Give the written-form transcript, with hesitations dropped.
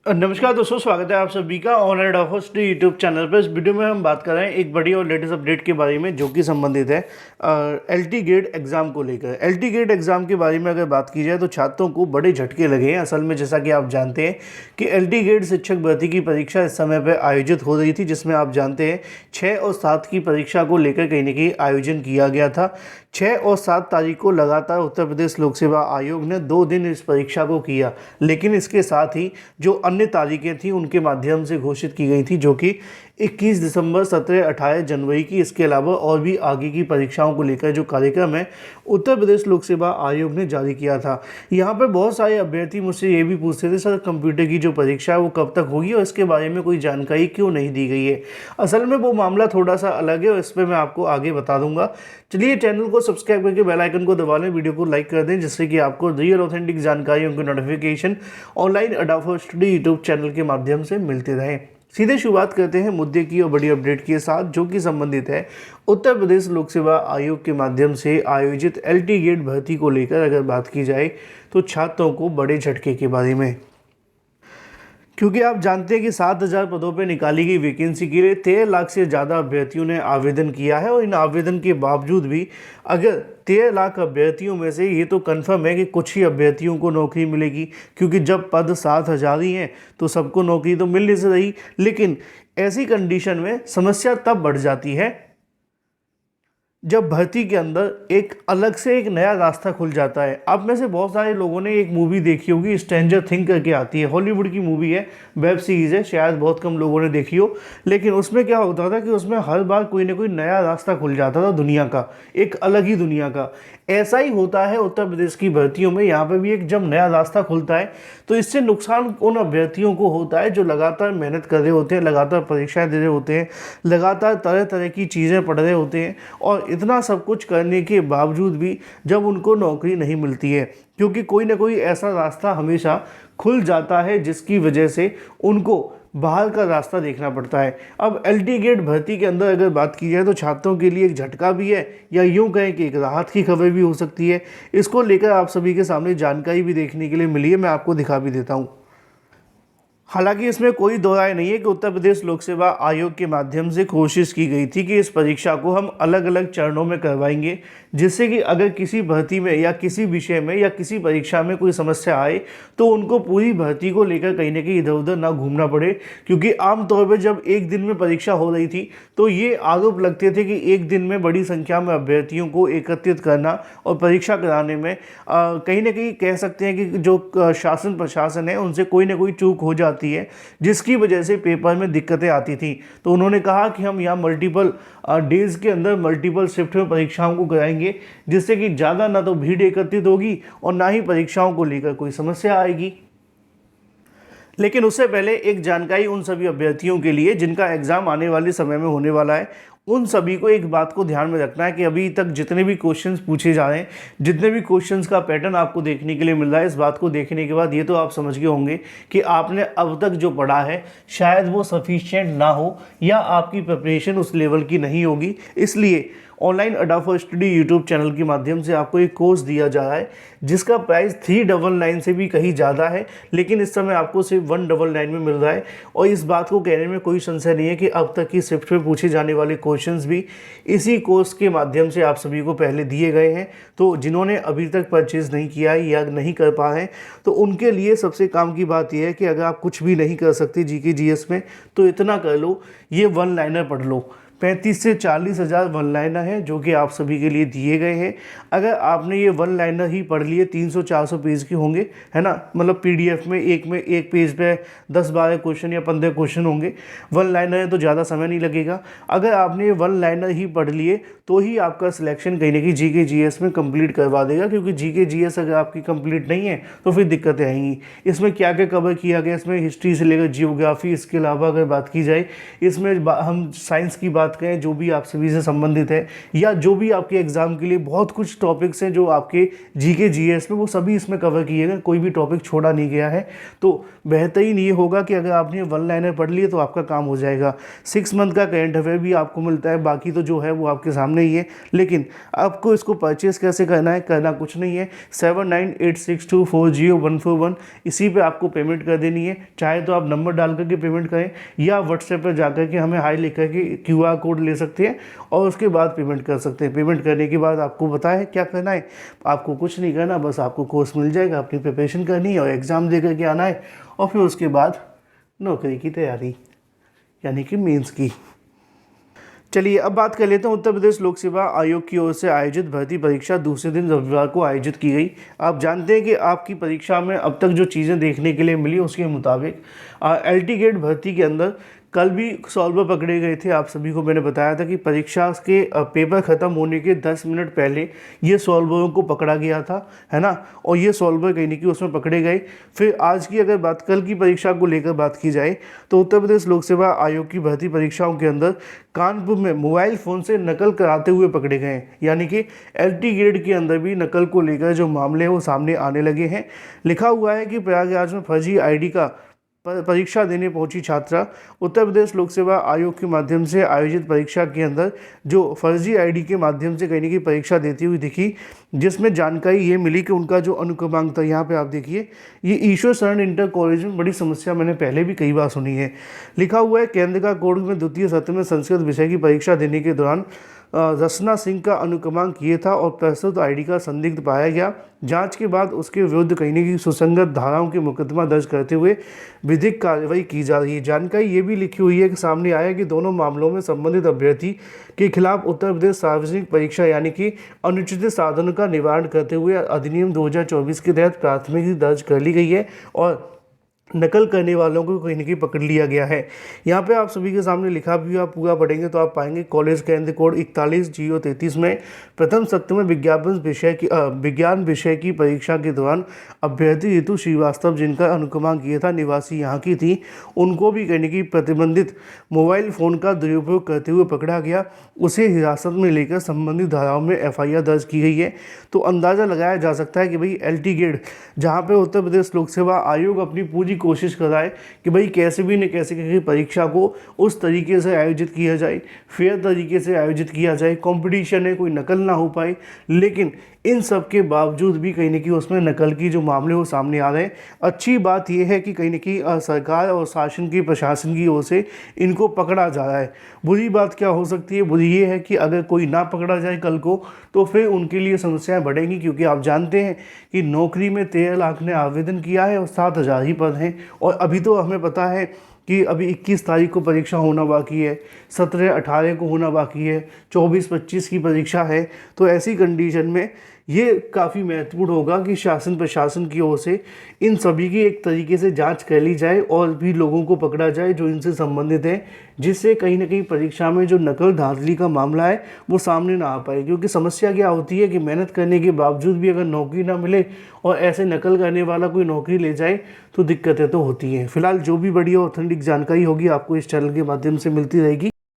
नमस्कार दोस्तों, स्वागत है आप सभी का ऑनलाइन ऑफर्स यूट्यूब चैनल पर। इस वीडियो में हम बात कर रहे हैं एक बड़ी और लेटेस्ट अपडेट के बारे में जो कि संबंधित है एलटी गेट एग्ज़ाम को लेकर। एलटी गेट एग्ज़ाम के बारे में अगर बात की जाए तो छात्रों को बड़े झटके लगे हैं। असल में जैसा कि आप जानते हैं कि एलटी गेट शिक्षक भर्ती की परीक्षा इस समय पर आयोजित हो रही थी, जिसमें आप जानते हैं 6 और 7 की परीक्षा को लेकर कहीं ना कहीं आयोजन किया गया था। 6 और 7 तारीख को लगातार उत्तर प्रदेश लोक सेवा आयोग ने 2 दिन इस परीक्षा को किया, लेकिन इसके साथ ही जो अन्य तारीखें थी उनके माध्यम से घोषित की गई थी, जो कि 21 दिसंबर, 17, 18 जनवरी की। इसके अलावा और भी आगे की परीक्षाओं को लेकर जो कार्यक्रम है उत्तर प्रदेश लोक सेवा आयोग ने जारी किया था। यहाँ पर बहुत सारे अभ्यर्थी मुझसे ये भी पूछते थे, सर कंप्यूटर की जो परीक्षा है वो कब तक होगी और इसके बारे में कोई जानकारी क्यों नहीं दी गई है। असल में वो मामला थोड़ा सा अलग है और इस पर मैं आपको आगे बता दूंगा। चलिए चैनल को सब्सक्राइब करके बेल आइकन को दबा लें, वीडियो को लाइक कर दें, जिससे कि आपको रियल ऑथेंटिक जानकारियों की नोटिफिकेशन ऑनलाइन अडाफर स्टडी यूट्यूब चैनल के माध्यम से मिलते रहे। सीधे शुरुआत करते हैं मुद्दे की और बड़ी अपडेट के साथ, जो कि संबंधित है उत्तर प्रदेश लोक सेवा आयोग के माध्यम से आयोजित एलटी गेट भर्ती को लेकर। अगर बात की जाए तो छात्रों को बड़े झटके के बारे में, क्योंकि आप जानते हैं कि 7,000 पदों पर निकाली गई वैकेंसी के लिए 13 लाख से ज़्यादा अभ्यर्थियों ने आवेदन किया है। और इन आवेदन के बावजूद भी अगर 13 लाख अभ्यर्थियों में से ये तो कंफर्म है कि कुछ ही अभ्यर्थियों को नौकरी मिलेगी, क्योंकि जब पद 7,000 ही हैं तो सबको नौकरी तो मिल नहीं से रही। लेकिन ऐसी कंडीशन में समस्या तब बढ़ जाती है जब भर्ती के अंदर एक अलग से एक नया रास्ता खुल जाता है। आप में से बहुत सारे लोगों ने एक मूवी देखी होगी, स्ट्रेंजर थिंग करके आती है, हॉलीवुड की मूवी है, वेब सीरीज़ है, शायद बहुत कम लोगों ने देखी हो। लेकिन उसमें क्या होता था कि उसमें हर बार कोई ना कोई नया रास्ता खुल जाता था दुनिया का, एक अलग ही दुनिया का। ऐसा ही होता है उत्तर प्रदेश की भर्तियों में। यहाँ पर भी एक जब नया रास्ता खुलता है तो इससे नुकसान उन अभ्यर्थियों को होता है जो लगातार मेहनत कर रहे होते हैं, लगातार परीक्षाएं दे रहे होते हैं, लगातार तरह तरह की चीज़ें पढ़ रहे होते हैं, और इतना सब कुछ करने के बावजूद भी जब उनको नौकरी नहीं मिलती है, क्योंकि कोई ना कोई ऐसा रास्ता हमेशा खुल जाता है जिसकी वजह से उनको बाहर का रास्ता देखना पड़ता है। अब एलटी गेट भर्ती के अंदर अगर बात की जाए तो छात्रों के लिए एक झटका भी है, या यूं कहें कि एक राहत की खबर भी हो सकती है। इसको लेकर आप सभी के सामने जानकारी भी देखने के लिए मिली है, मैं आपको दिखा भी देता हूं। हालांकि इसमें कोई दो राय नहीं है कि उत्तर प्रदेश लोक सेवा आयोग के माध्यम से कोशिश की गई थी कि इस परीक्षा को हम अलग अलग चरणों में करवाएंगे, जिससे कि अगर किसी भर्ती में या किसी विषय में या किसी परीक्षा में कोई समस्या आए तो उनको पूरी भर्ती को लेकर कहीं ना कहीं इधर उधर ना घूमना पड़े। क्योंकि आमतौर पर जब एक दिन में परीक्षा हो रही थी तो ये आरोप लगते थे कि एक दिन में बड़ी संख्या में अभ्यर्थियों को एकत्रित करना और परीक्षा कराने में कहीं ना कहीं कह सकते हैं कि जो शासन प्रशासन है उनसे कोई ना कोई चूक हो जाती है, जिसकी वजह से पेपर में दिक्कतें आती थी। तो उन्होंने कहा कि हम यहाँ मल्टीपल डेज के अंदर मल्टीपल शिफ्ट में परीक्षाओं को कराएंगे, जिससे कि ज़्यादा ना तो भीड़ एकत्रित होगी और ना ही परीक्षाओं को लेकर कोई समस्या आएगी। लेकिन उससे पहले एक जानकारी उन सभी अभ्यर्थियों के लिए जिनका एग्ज़ाम आने वाले समय में होने वाला है, उन सभी को एक बात को ध्यान में रखना है कि अभी तक जितने भी क्वेश्चंस पूछे जा रहे हैं, जितने भी क्वेश्चंस का पैटर्न आपको देखने के लिए मिल रहा है, इस बात को देखने के बाद ये तो आप समझ गए होंगे कि आपने अब तक जो पढ़ा है शायद वो सफिशिएंट ना हो, या आपकी प्रिपरेशन उस लेवल की नहीं होगी। इसलिए ऑनलाइन अडाफर स्टडी यूट्यूब चैनल के माध्यम से आपको एक कोर्स दिया जा रहा है जिसका प्राइस 399 से भी कहीं ज़्यादा है, लेकिन इस समय आपको सिर्फ 199 में मिल रहा है। और इस बात को कहने में कोई संशय नहीं है कि अब तक की शिफ्ट में पूछे जाने वाले क्वेश्चंस भी इसी कोर्स के माध्यम से आप सभी को पहले दिए गए हैं। तो जिन्होंने अभी तक परचेज़ नहीं किया है या नहीं कर पा रहे हैं, तो उनके लिए सबसे काम की बात यह है कि अगर आप कुछ भी नहीं कर सकते जीके जीएस में, तो इतना कर लो, ये वन लाइनर पढ़ लो। 35 से 40 हज़ार वन लाइनर हैं जो कि आप सभी के लिए दिए गए हैं। अगर आपने ये वन लाइनर ही पढ़ लिए, 300-400 पेज के होंगे, है ना, मतलब पीडीएफ में एक पेज पे 10-12 क्वेश्चन या 15 क्वेश्चन होंगे। वन लाइनर है तो ज़्यादा समय नहीं लगेगा। अगर आपने ये वन लाइनर ही पढ़ लिए तो ही आपका सिलेक्शन कहीं ना कहीं जीके जीएस में कंप्लीट करवा देगा, क्योंकि जीके जीएस अगर आपकी कंप्लीट नहीं है तो फिर दिक्कतें आएंगी। इसमें क्या क्या कवर किया गया, इसमें हिस्ट्री से लेकर जियोग्राफी, इसके अलावा अगर बात की जाए इसमें हम साइंस की बात बात करें जो भी आप सभी से संबंधित है, या जो भी आपके एग्ज़ाम के लिए बहुत कुछ टॉपिक्स हैं जो आपके जीके जीएस में, वो सभी इसमें कवर किए गए, कोई भी टॉपिक छोड़ा नहीं गया है। तो बेहतरीन ये होगा कि अगर आपने वन लाइनर पढ़ लिए तो आपका काम हो जाएगा। 6 मंथ का करंट अफेयर भी आपको मिलता है, बाकी तो जो है वो आपके सामने ही है। लेकिन आपको इसको परचेस कैसे करना है, करना कुछ नहीं है, 7986240141 इसी पे आपको पेमेंट कर देनी है। चाहे तो आप नंबर डाल करके पेमेंट करें, या व्हाट्सएप पर जाकर के हमें हाई लिख करके QR कोड ले सकते हैं और उसके बाद पेमेंट कर सकते हैं। पेमेंट करने के बाद आपको पता है क्या करना है, आपको कुछ नहीं करना, बस आपको कोर्स मिल जाएगा, अपनी प्रिपरेशन करनी है और एग्ज़ाम दे करके आना है, और फिर उसके बाद नौकरी की तैयारी, यानी कि मेंस की। चलिए अब बात कर लेते हैं उत्तर प्रदेश लोक सेवा आयोग की ओर से आयोजित भर्ती परीक्षा दूसरे दिन रविवार को आयोजित की गई। आप जानते हैं कि आपकी परीक्षा में अब तक जो चीज़ें देखने के लिए मिली उसके मुताबिक LT गेट भर्ती के अंदर कल भी सॉल्वर पकड़े गए थे। आप सभी को मैंने बताया था कि परीक्षा के पेपर ख़त्म होने के 10 मिनट पहले ये सॉल्वरों को पकड़ा गया था, है ना, और ये सॉल्वर कहीं नहीं कि उसमें पकड़े गए। फिर आज की अगर बात कल की परीक्षा को लेकर बात की जाए तो उत्तर प्रदेश लोक सेवा आयोग की भर्ती परीक्षाओं के अंदर कानपुर में मोबाइल फ़ोन से नकल कराते हुए पकड़े गए हैं, यानी कि LT ग्रेड के अंदर भी नकल को लेकर जो मामले हैं वो सामने आने लगे हैं। लिखा हुआ है कि प्रयागराज में फर्जी ID का परीक्षा देने पहुंची छात्रा उत्तर प्रदेश लोक सेवा आयोग के माध्यम से आयोजित परीक्षा के अंदर जो फर्जी ID के माध्यम से कहीं ना कहीं परीक्षा देती हुई दिखी, जिसमें जानकारी ये मिली कि उनका जो अनुक्रमांक था, यहाँ पे आप देखिए, ये ईश्वर शरण इंटर कॉलेज में बड़ी समस्या मैंने पहले भी कई बार सुनी है। लिखा हुआ है केंद्र का कोड में द्वितीय सत्र में संस्कृत विषय की परीक्षा देने के दौरान रचना सिंह का अनुक्रमांक ये था और प्रस्तुत ID का संदिग्ध पाया गया। जांच के बाद उसके विरुद्ध कहीं न कहीं सुसंगत धाराओं के मुकदमा दर्ज करते हुए विधिक कार्रवाई की जा रही है। जानकारी ये भी लिखी हुई है कि सामने आया कि दोनों मामलों में संबंधित अभ्यर्थी के खिलाफ उत्तर प्रदेश सार्वजनिक परीक्षा यानी कि अनुचित साधनों का निवारण करते हुए अधिनियम 2024 के तहत प्राथमिकी दर्ज कर ली गई है और नकल करने वालों को कहीं न कहीं पकड़ लिया गया है। यहाँ पे आप सभी के सामने लिखा भी, आप पूरा पढ़ेंगे तो आप पाएंगे कॉलेज केंद्र कोड 41G033 में प्रथम सत्र में विज्ञान विषय की परीक्षा के दौरान अभ्यर्थी ऋतु श्रीवास्तव, जिनका अनुक्रमांक ये था, निवासी यहाँ की थी, उनको भी कहीं न कहीं प्रतिबंधित मोबाइल फ़ोन का दुरुपयोग करते हुए पकड़ा गया। उसे हिरासत में लेकर संबंधित धाराओं में FIR दर्ज की गई है। तो अंदाज़ा लगाया जा सकता है कि भाई LT गेट, जहाँ पे उत्तर प्रदेश लोक सेवा आयोग अपनी पूरी कोशिश कर रहा है कि भाई कैसे भी न कैसे करके परीक्षा को उस तरीके से आयोजित किया जाए, फेयर तरीके से आयोजित किया जाए, कंपटीशन है, कोई नकल ना हो पाए। लेकिन इन सब के बावजूद भी कहीं न कहीं उसमें नकल की जो मामले वो सामने आ रहे हैं। अच्छी बात यह है कि कहीं न कहीं सरकार और शासन की प्रशासन की ओर से इनको पकड़ा जा रहा है। बुरी बात क्या हो सकती है? बुरी ये है कि अगर कोई ना पकड़ा जाए कल को तो फिर उनके लिए समस्याएं बढ़ेंगी, क्योंकि आप जानते हैं कि नौकरी में 13 लाख ने आवेदन किया है और 7,000 ही पद हैं, और अभी तो हमें पता है कि अभी 21 तारीख को परीक्षा होना बाकी है, 17-18 को होना बाकी है, 24-25 की परीक्षा है। तो ऐसी कंडीशन में ये काफ़ी महत्वपूर्ण होगा कि शासन प्रशासन की ओर से इन सभी की एक तरीके से जांच कर ली जाए और भी लोगों को पकड़ा जाए जो इनसे संबंधित हैं, जिससे कहीं ना कहीं परीक्षा में जो नकल धांधली का मामला है वो सामने ना आ पाए। क्योंकि समस्या क्या होती है कि मेहनत करने के बावजूद भी अगर नौकरी ना मिले और ऐसे नकल करने वाला कोई नौकरी ले जाए तो दिक्कतें तो होती हैं। फिलहाल जो भी बढ़िया ऑथेंटिक जानकारी होगी आपको इस चैनल के माध्यम से मिलती रहेगी।